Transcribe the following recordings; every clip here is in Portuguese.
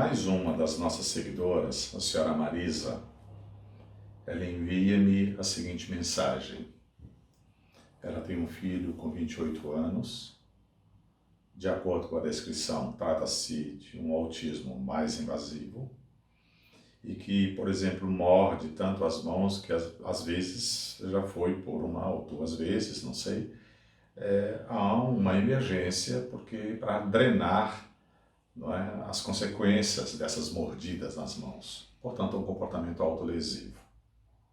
Mais uma das nossas seguidoras, a senhora Marisa, ela envia-me a seguinte mensagem. Ela tem um filho com 28 anos. De acordo com a descrição, trata-se de um autismo mais invasivo e que, por exemplo, morde tanto as mãos que às vezes já foi por uma ou duas vezes, não sei, há uma emergência porque para drenar, não é, as consequências dessas mordidas nas mãos. Portanto, é um comportamento autolesivo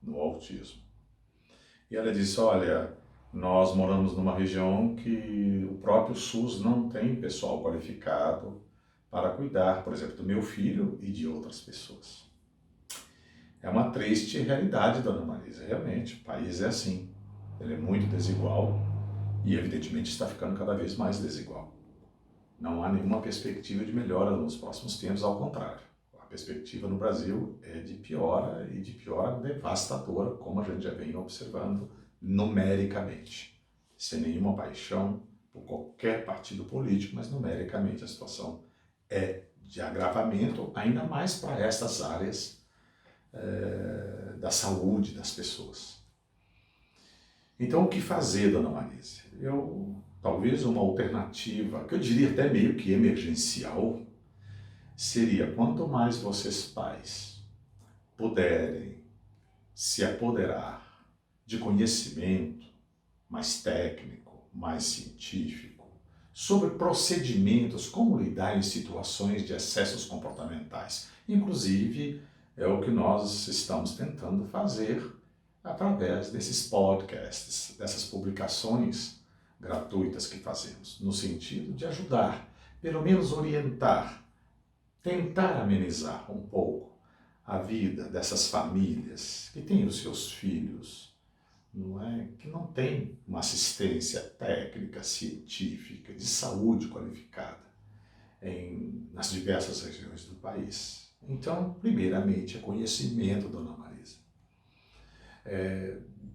no autismo. E ela disse, olha, nós moramos numa região que o próprio SUS não tem pessoal qualificado para cuidar, por exemplo, do meu filho e de outras pessoas. É uma triste realidade, dona Marisa, realmente, o país é assim. Ele é muito desigual e, evidentemente, está ficando cada vez mais desigual. Não há nenhuma perspectiva de melhora nos próximos tempos, ao contrário. A perspectiva no Brasil é de piora e de piora devastadora, como a gente já vem observando numericamente. Sem nenhuma paixão por qualquer partido político, mas numericamente a situação é de agravamento, ainda mais para estas áreas da saúde das pessoas. Então, o que fazer, dona Marisa? Talvez uma alternativa, que eu diria até meio que emergencial, seria quanto mais vocês pais puderem se apoderar de conhecimento mais técnico, mais científico, sobre procedimentos, como lidar em situações de excessos comportamentais. Inclusive, é o que nós estamos tentando fazer através desses podcasts, dessas publicações gratuitas que fazemos, no sentido de ajudar, pelo menos orientar, tentar amenizar um pouco a vida dessas famílias que têm os seus filhos, não é? Que não têm uma assistência técnica, científica, de saúde qualificada nas diversas regiões do país. Então, primeiramente, é conhecimento, dona Marisa.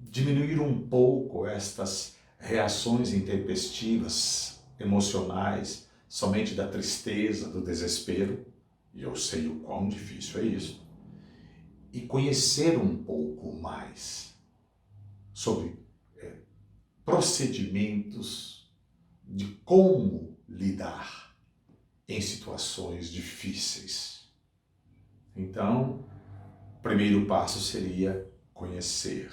Diminuir um pouco estas reações intempestivas, emocionais, somente da tristeza, do desespero, e eu sei o quão difícil é isso, e conhecer um pouco mais sobre procedimentos de como lidar em situações difíceis. Então, o primeiro passo seria conhecer,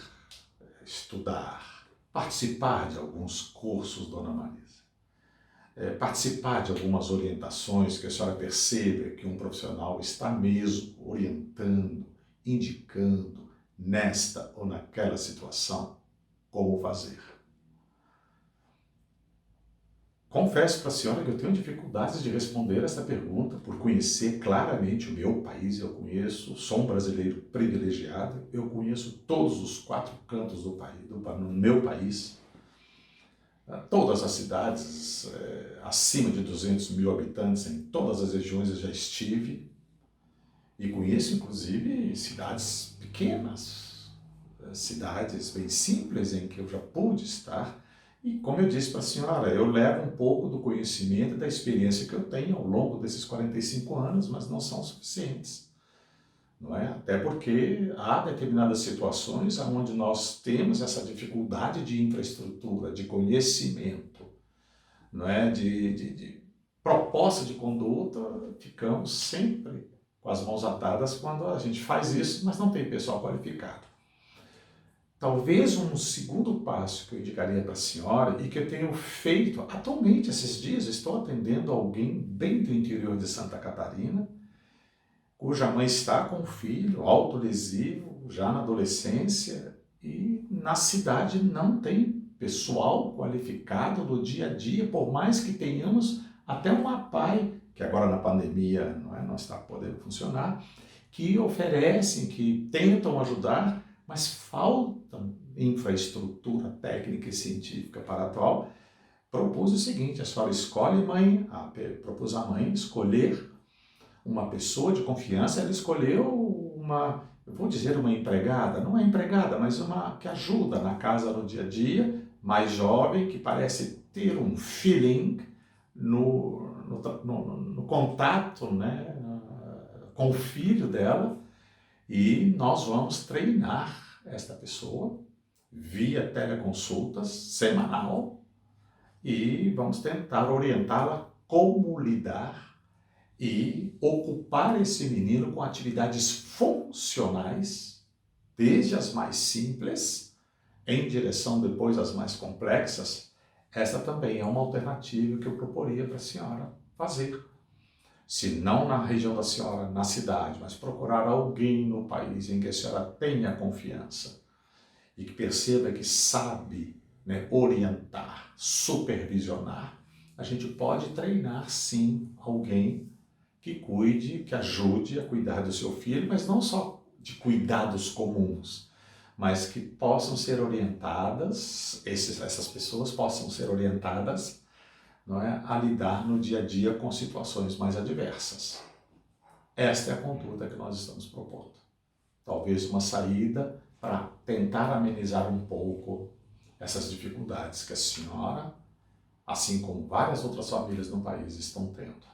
estudar, participar de alguns cursos, dona Marisa. Participar de algumas orientações que a senhora perceba que um profissional está mesmo orientando, indicando nesta ou naquela situação como fazer. Confesso para a senhora que eu tenho dificuldades de responder essa pergunta por conhecer claramente o meu país. Eu conheço, sou um brasileiro privilegiado, eu conheço todos os 4 cantos do país, no meu país, todas as cidades acima de 200 mil habitantes, em todas as regiões eu já estive, e conheço inclusive cidades pequenas, cidades bem simples em que eu já pude estar. E como eu disse para a senhora, eu levo um pouco do conhecimento e da experiência que eu tenho ao longo desses 45 anos, mas não são suficientes. Não é? Até porque há determinadas situações onde nós temos essa dificuldade de infraestrutura, de conhecimento, não é? de proposta de conduta, ficamos sempre com as mãos atadas quando a gente faz isso, mas não tem pessoal qualificado. Talvez um segundo passo que eu indicaria para a senhora e que eu tenho feito atualmente, esses dias, estou atendendo alguém bem do interior de Santa Catarina, cuja mãe está com um filho autolesivo, já na adolescência, e na cidade não tem pessoal qualificado no dia a dia, por mais que tenhamos até uma APAE, que agora na pandemia não está podendo funcionar, que oferecem, que tentam ajudar, mas falta infraestrutura técnica e científica para a atual. Propus o seguinte, a senhora escolhe propus a mãe escolher uma pessoa de confiança. Ela escolheu eu vou dizer uma empregada, não é empregada, mas uma que ajuda na casa no dia a dia, mais jovem, que parece ter um feeling no contato, né, com o filho dela, e nós vamos treinar esta pessoa via teleconsultas semanal e vamos tentar orientá-la como lidar e ocupar esse menino com atividades funcionais, desde as mais simples, em direção depois às mais complexas. Esta também é uma alternativa que eu proporia para a senhora fazer. Se não na região da senhora, na cidade, mas procurar alguém no país em que a senhora tenha confiança e que perceba que sabe, né, orientar, supervisionar, a gente pode treinar sim alguém que cuide, que ajude a cuidar do seu filho, mas não só de cuidados comuns, mas que possam ser orientadas, essas pessoas possam ser orientadas, não é, a lidar no dia a dia com situações mais adversas. Esta é a conduta que nós estamos propondo. Talvez uma saída para tentar amenizar um pouco essas dificuldades que a senhora, assim como várias outras famílias no país, estão tendo.